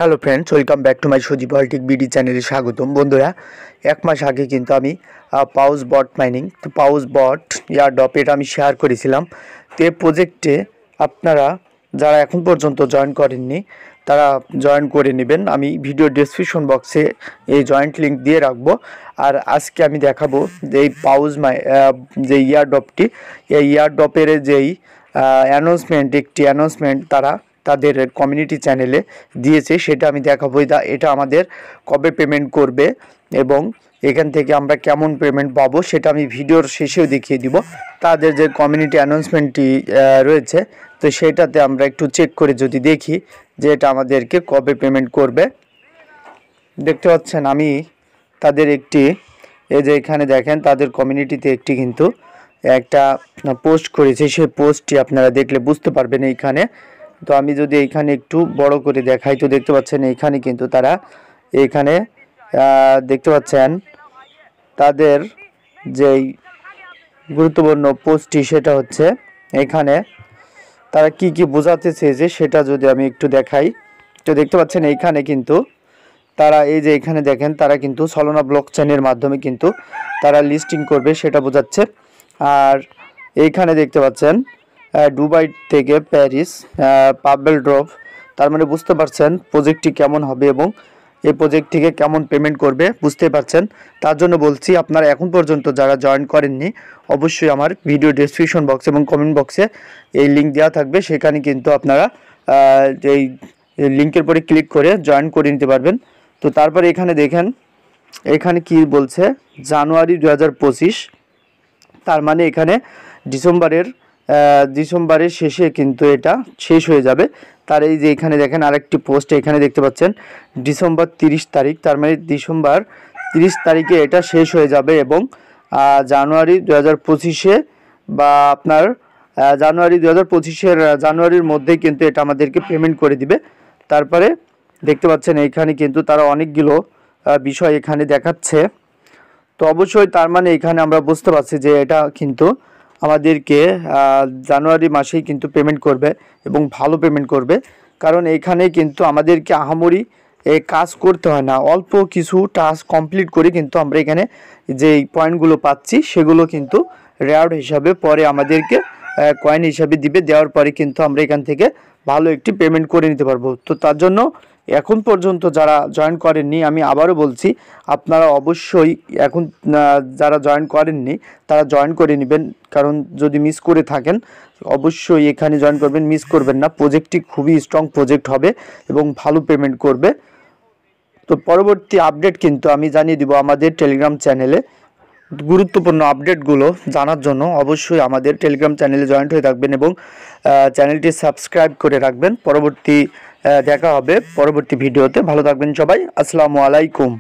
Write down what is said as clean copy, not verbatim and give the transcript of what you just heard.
Hello friends, welcome back to my Sajib tech BD চ্যানেলে স্বাগতম। বন্ধুরা, এক মাস আগে কিন্তু আমি পাউস বট মাইনিং পাউস বট এয়ারড্রপ এটা আমি শেয়ার করেছিলাম। তো এই প্রজেক্টে আপনারা যারা এখন পর্যন্ত জয়েন করেননি তারা জয়েন করে নেবেন। আমি ভিডিও ডেসক্রিপশন বক্সে এই জয়েন্ট লিঙ্ক দিয়ে রাখবো। আর আজকে আমি দেখাবো যে এই যে এয়ারড্রপটি, এই এয়ারড্রপের যেই একটি অ্যানাউন্সমেন্ট তারা তাদের কমিউনিটি চ্যানেলে দিয়েছে, সেটা আমি দেখাবো। এটা আমাদের কবে পেমেন্ট করবে এবং এখান থেকে আমরা কেমন পেমেন্ট পাবো সেটা আমি ভিডিওর শেষেও দেখিয়ে দিব। তাদের যে কমিউনিটি অ্যানাউন্সমেন্টটি রয়েছে, তো সেটাতে আমরা একটু চেক করে যদি দেখি যে এটা আমাদেরকে কবে পেমেন্ট করবে। দেখতে পাচ্ছেন আমি তাদের এই যে এখানে দেখেন তাদের কমিউনিটিতে কিন্তু একটা পোস্ট করেছে। সেই পোস্টটি আপনারা দেখলে বুঝতে পারবেন এইখানে। তো আমি যদি এইখানে একটু বড় করে দেখাই, তো দেখতে পাচ্ছেন এইখানে কিন্তু তারা দেখতে পাচ্ছেন তাদের যেই গুরুত্বপূর্ণ পোস্টটি, সেটা হচ্ছে এখানে তারা কি বোঝাতে চেয়েছে সেটা যদি আমি একটু দেখাই। তো দেখতে পাচ্ছেন এইখানে কিন্তু তারা এই যে এখানে দেখেন তারা কিন্তু সলোনা ব্লকচেনের মাধ্যমে কিন্তু তারা লিস্টিং করবে সেটা বোঝাচ্ছে। আর এইখানে দেখতে পাচ্ছেন দুবাই থেকে প্যারিস পাবেল ড্রপ, তার মানে বুঝতে পারছেন প্রজেক্টটি কেমন হবে এবং এই প্রজেক্ট থেকে কেমন পেমেন্ট করবে বুঝতে পারছেন। তার জন্য বলছি, আপনারা এখন পর্যন্ত যারা জয়েন করেননি অবশ্যই আমার ভিডিও ডেসক্রিপশন বক্স এবং কমেন্ট বক্সে এই লিঙ্ক দেওয়া থাকবে, সেখানে কিন্তু আপনারা এই লিঙ্কের পরে ক্লিক করে জয়েন করে নিতে পারবেন। তো তারপরে এখানে দেখেন এখানে কি বলছে, জানুয়ারি 2025, তার মানে এখানে ডিসেম্বরের শেষে কিন্তু এটা শেষ হয়ে যাবে। তার এই যে এখানে দেখেন আরেকটি পোস্ট এখানে দেখতে পাচ্ছেন ডিসেম্বর 30 তারিখ, তার মানে ডিসেম্বর 30 তারিখে এটা শেষ হয়ে যাবে এবং জানুয়ারি 2025-এ বা আপনার জানুয়ারি 2025-এর জানুয়ারির মধ্যেই কিন্তু এটা আমাদেরকে পেমেন্ট করে দিবে। তারপরে দেখতে পাচ্ছেন এইখানে কিন্তু তারা অনেকগুলো বিষয় এখানে দেখাচ্ছে। তো অবশ্যই তার মানে এখানে আমরা বুঝতে পারছি যে এটা কিন্তু আমাদেরকে জানুয়ারি মাসেই কিন্তু পেমেন্ট করবে এবং ভালো পেমেন্ট করবে, কারণ এখানে কিন্তু আমাদেরকে আহামরি কাজ করতে হয় না। অল্প কিছু টাস্ক কমপ্লিট করে কিন্তু আমরা এখানে যেই পয়েন্টগুলো পাচ্ছি সেগুলো কিন্তু রেওয়ার্ড হিসাবে পরে আমাদেরকে কয়েন হিসাবে দিবে। দেওয়ার পরে কিন্তু আমরা এখান থেকে ভালো একটি পেমেন্ট করে নিতে পারবো। তো তার জন্য এখন পর্যন্ত যারা জয়েন করেননি, আমি আবারও বলছি আপনারা অবশ্যই এখন যারা জয়েন করেননি তারা জয়েন করে নেবেন, কারণ যদি মিস করে থাকেন অবশ্যই এখানে জয়েন করবেন, মিস করবেন না। প্রজেক্টটি খুবই স্ট্রং প্রজেক্ট হবে এবং ভালো পেমেন্ট করবে। তো পরবর্তী আপডেট কিন্তু আমি জানিয়ে দিব আমাদের টেলিগ্রাম চ্যানেলে। গুরুত্বপূর্ণ আপডেটগুলো জানার জন্য অবশ্যই আমাদের টেলিগ্রাম চ্যানেলে জয়েন্ট হয়ে থাকবেন এবং চ্যানেলটি সাবস্ক্রাইব করে রাখবেন। দেখা হবে পরবর্তী ভিডিওতে। ভালো থাকবেন সবাই। আসসালামু আলাইকুম।